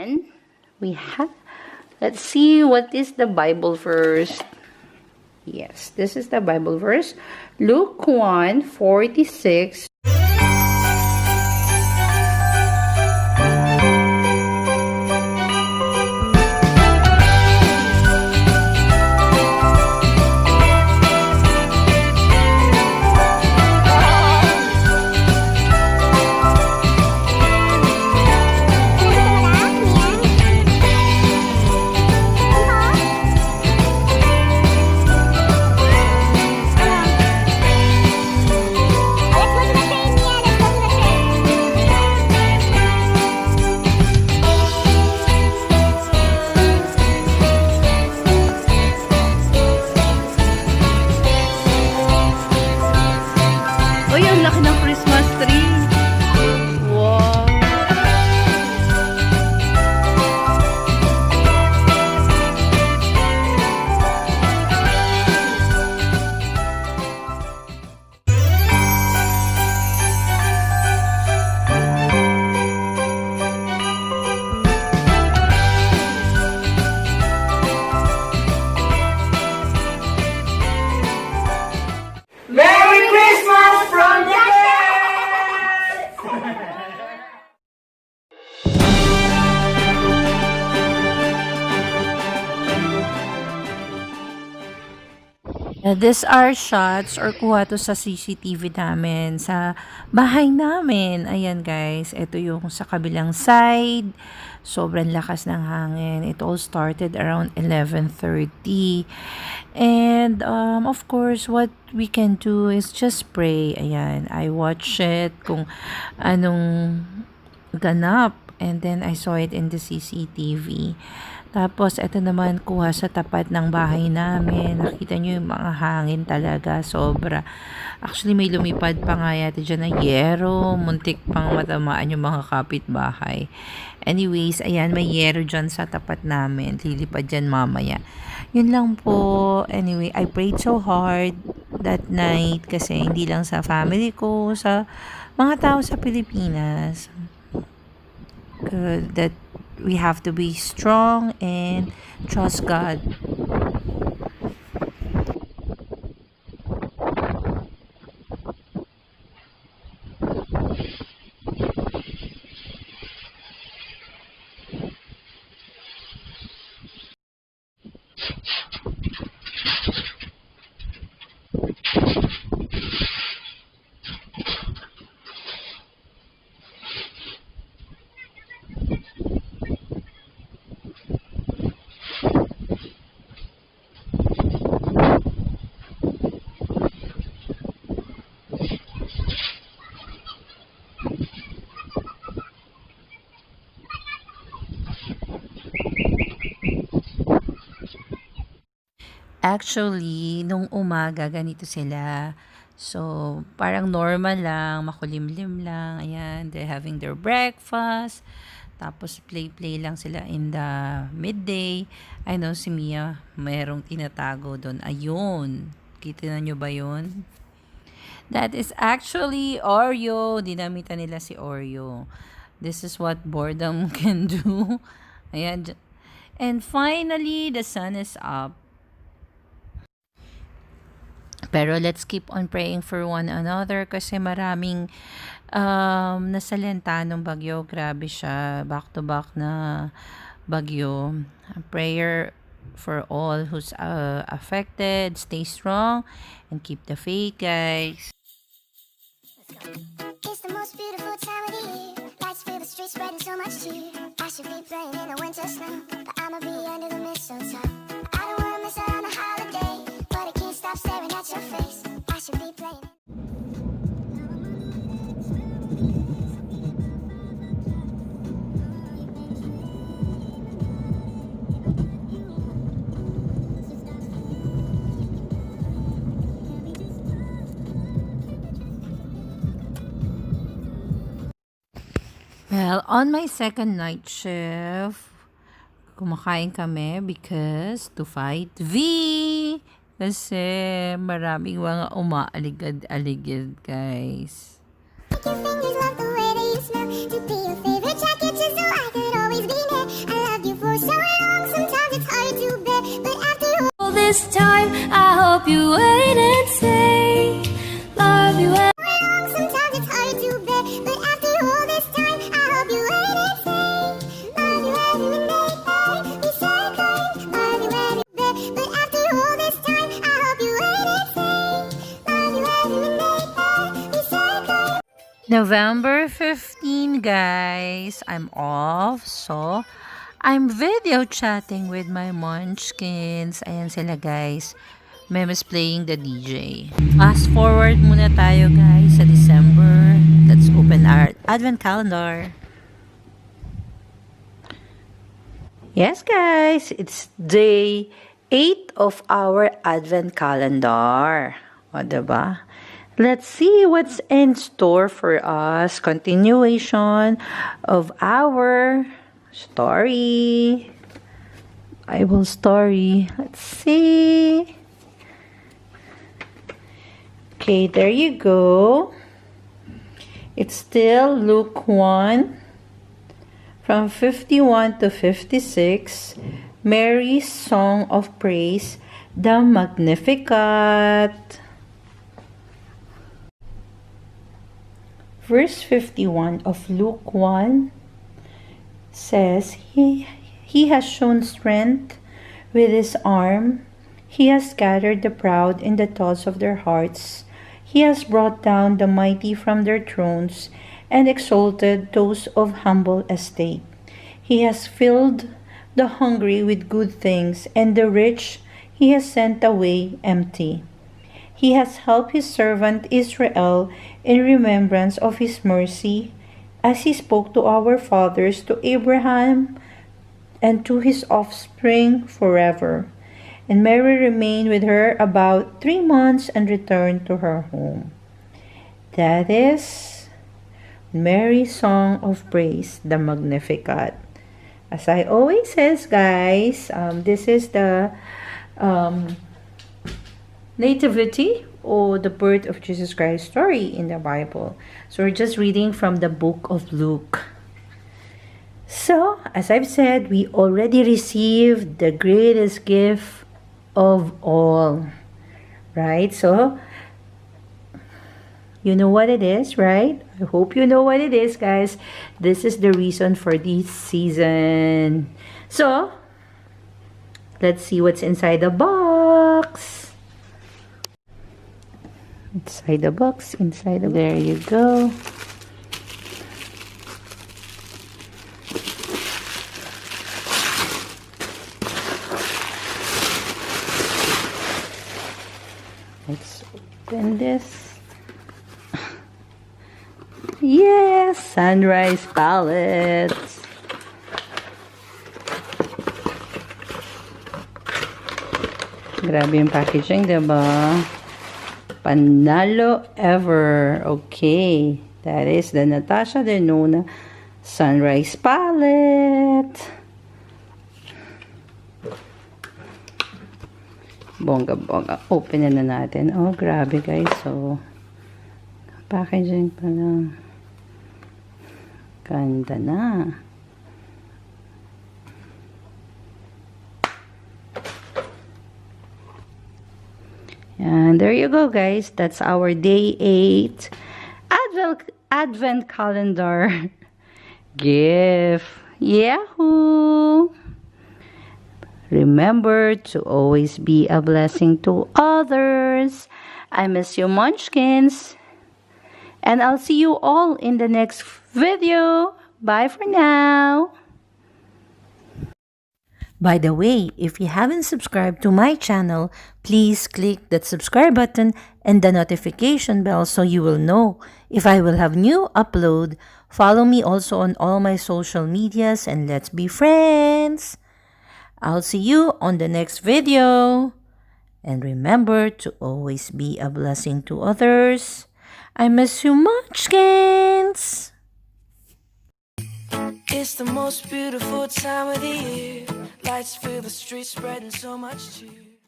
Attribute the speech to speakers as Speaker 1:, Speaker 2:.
Speaker 1: one. Let's see what is the Bible verse. Yes, this is the Bible verse. Luke 1:46. Uy, ang laki ng Christmas tree. Wow.
Speaker 2: Merry Christmas from the Quetz!
Speaker 1: These are shots or kuha to sa CCTV namin, sa bahay namin. Ayan guys, ito yung sa kabilang side. Sobrang lakas ng hangin. It all started around 11:30. And of course, what we can do is just pray. Ayan, I watch it kung anong ganap. And then I saw it in the CCTV. Tapos, ito naman, kuha sa tapat ng bahay namin. Nakita nyo yung mga hangin talaga. Sobra. Actually, may lumipad pa nga yata dyan na yero. Muntik pang matamaan yung mga kapitbahay. Anyways, ayan, may yero dyan sa tapat namin. Lilipad dyan mamaya. Yun lang po. Anyway, I prayed so hard that night kasi hindi lang sa family ko, sa mga tao sa Pilipinas. That we have to be strong and trust God. Actually, nung umaga, ganito sila. So, parang normal lang, makulimlim lang. Ayan, they're having their breakfast. Tapos, play-play lang sila in the midday. I know, si Mia, mayroong tinatago doon. Ayun. Kita na nyo ba yun? That is actually Oreo. Dinamitan nila si Oreo. This is what boredom can do. Ayan. And finally, the sun is up. Pero let's keep on praying for one another kasi maraming nasalanta ng bagyo. Grabe siya. Back-to-back na bagyo. Prayer for all who's affected. Stay strong and keep the faith, guys.
Speaker 3: It's the most beautiful time of the year. Lights fill the streets, spreading so much cheer. I should be playing in the winter snow, but I'ma be under the mistletoe. I don't wanna miss out on a holiday, but I can't stop staring at your face. I should be playing.
Speaker 1: Well, on my second night shift, kumakain kami because to fight V. Kasi maraming mga umaaligid-aligid, guys.
Speaker 3: Make your fingers love the way they smell. To be your favorite jacket just so I could always be near. hope you wait and say, love you. Sometimes it's hard to bear, but after all this time, I hope you wait and say, love you every day. We say goodbye, love you every day, but after all this time, I hope you wait and say, love you every day. We say goodbye.
Speaker 1: November 15, guys. I'm off. So, I'm video chatting with my munchkins. Ayan sila, guys. Mem is playing the DJ. Fast forward muna tayo, guys, sa December. Let's open our advent calendar. Yes, guys. It's day 8 of our advent calendar. O, diba? Let's see what's in store for us. Continuation of our story. Bible story. Let's see. Okay, there you go. It's still Luke 1 from 51 to 56. Mary's Song of Praise, the Magnificat. Verse 51 of Luke 1 says, He has shown strength with his arm. He has scattered the proud in the thoughts of their hearts. He has brought down the mighty from their thrones and exalted those of humble estate. He has filled the hungry with good things, and the rich he has sent away empty. He has helped his servant Israel in remembrance of his mercy, as he spoke to our fathers, to Abraham, and to his offspring forever. And Mary remained with her about 3 months and returned to her home. That is Mary's Song of Praise, the Magnificat. As I always says, guys, this is the nativity or the birth of Jesus Christ story in the Bible. So we're just reading from the book of Luke. So, as I've said, we already received the greatest gift of all, right? So, you know what it is, right? I hope you know what it is, guys. This is the reason for this season. So, let's see what's inside the box. Inside the box, there you go. Let's open this. Yes, sunrise palettes. Grabe yung packaging, diba? Panalo ever. Okay. That is the Natasha Denona Sunrise Palette. Bongga-bongga. Open na natin. Oh, grabe guys. So, packaging pa lang. Ganda na. And there you go, guys. That's our day 8 Advent calendar gift. Yahoo! Remember to always be a blessing to others. I miss you, munchkins. And I'll see you all in the next video. Bye for now. By the way, if you haven't subscribed to my channel, please click that subscribe button and the notification bell so you will know if I will have new upload. Follow me also on all my social medias and let's be friends. I'll see you on the next video. And remember to always be a blessing to others. I miss you, munchkins.
Speaker 2: It's the most beautiful time of the year. Lights fill the streets, spreading so much cheer.